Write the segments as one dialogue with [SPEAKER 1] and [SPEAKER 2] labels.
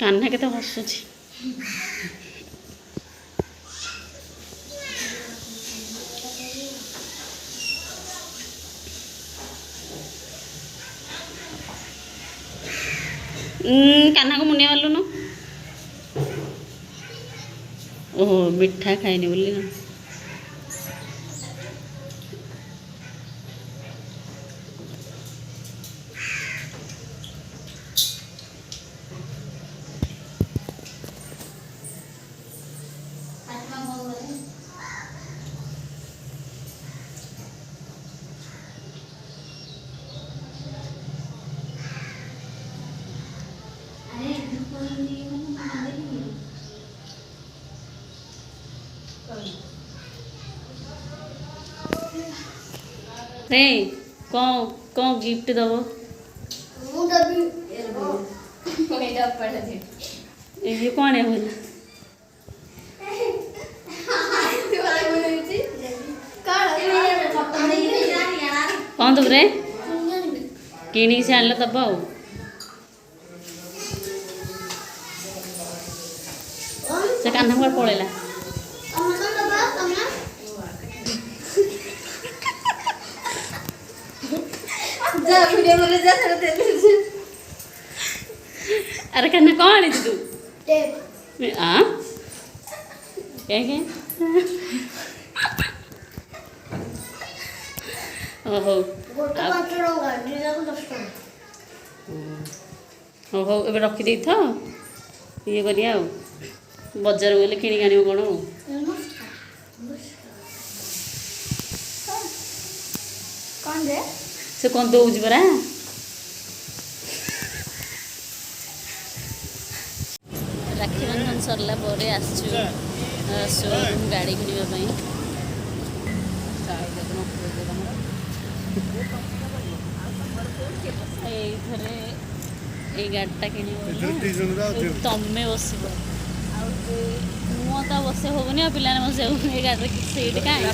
[SPEAKER 1] कान्हा के हसुची कान्हा को मुनिया वालू न ओह मिठा खाइनी बोली ना नहीं कौन गिफ्ट दबो ये कौन है बोला कौन तो रे किणी से आनल दब से कान्हा कुआडे पळेला अरे कान्हा कौन आनी तू हाँ क्या ओहो हो ए रखी दे था ये करिया बजार गले कि कौन से कौन दौज परा राखी बंधन सरला शोरूम गाड़ी किणवाई ये गाड़ीटा कि तमें बस मु तो बस होनी पिला बस ये गाड़ी सीट कहीं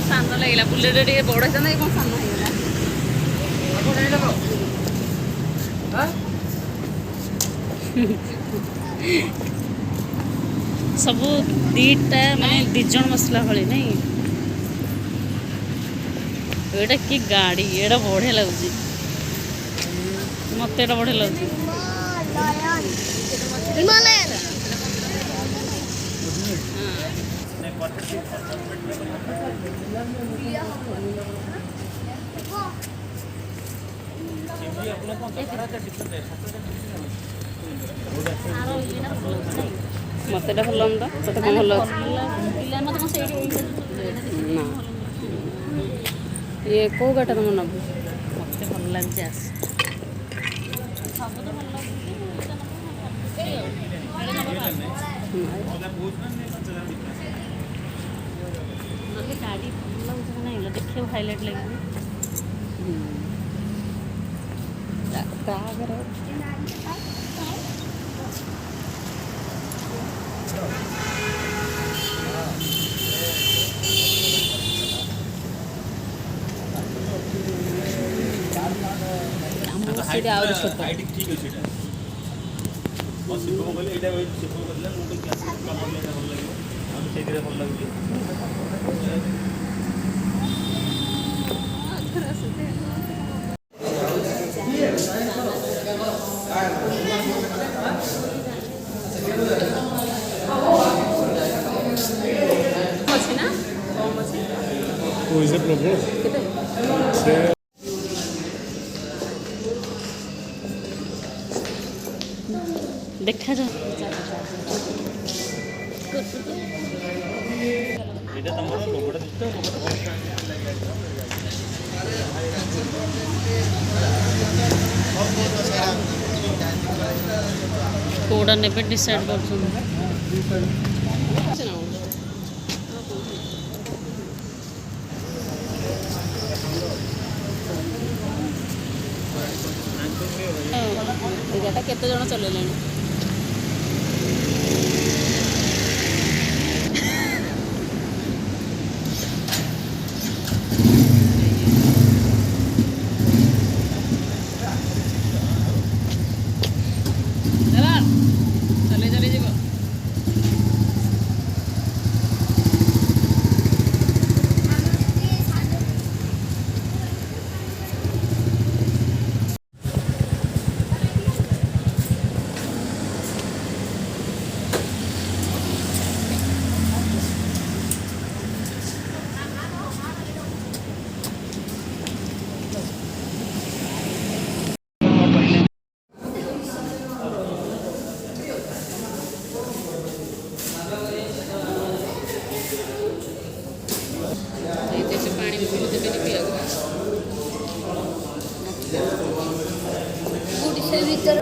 [SPEAKER 1] सान लगे बुलेट टे बड़ होता कौन सान सब दीटा माने दिजन मसला भले नहीं एटा कि गाड़ी एटा बढ़िया लगुच मत बढ़िया लगुच मत भल तो कौन भल ना ये कौ गाटा तुम नब मत भल लगे आस गाड़ी भल लगे ना देखिए हाइलाइट लगे देखा जा
[SPEAKER 2] ଏଇଟା ତମର ଲୋଗୋଟା ଦିଅ ଲୋଗୋଟା
[SPEAKER 1] କୋଉଟା ନେବେ ଡିସାଇଡ୍ କରୁଛନ୍ତି। ଏ ଗାଡ଼ିଟା କେତେ ଜଣ ଚଲେଇଲେଣି? ଚଲେଇ ଚଲେଇ ଯିବ। ଏଇଠି ପାଣି ବୋତଲ ଦେବେନି ପିଇବାକୁ।
[SPEAKER 3] ଓଡ଼ିଶା ଭିତରେ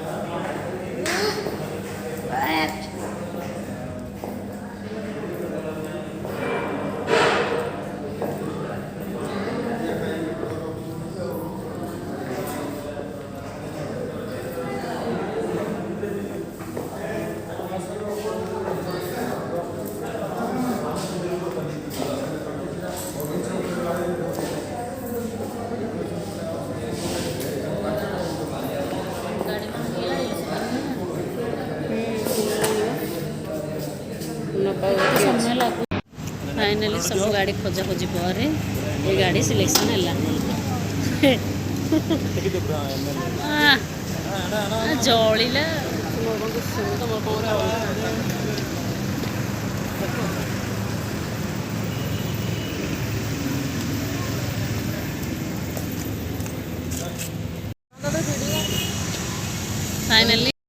[SPEAKER 1] ସମୟ ଲାଗୁ ଫାଇନାଲି ସବୁ ଗାଡ଼ି ଖୋଜାଖୋଜି ପରେ ଏ ଗାଡ଼ି ସିଲେକ୍ସନ୍ ହେଲା। ଜଳିଲା ତମର କ'ଣ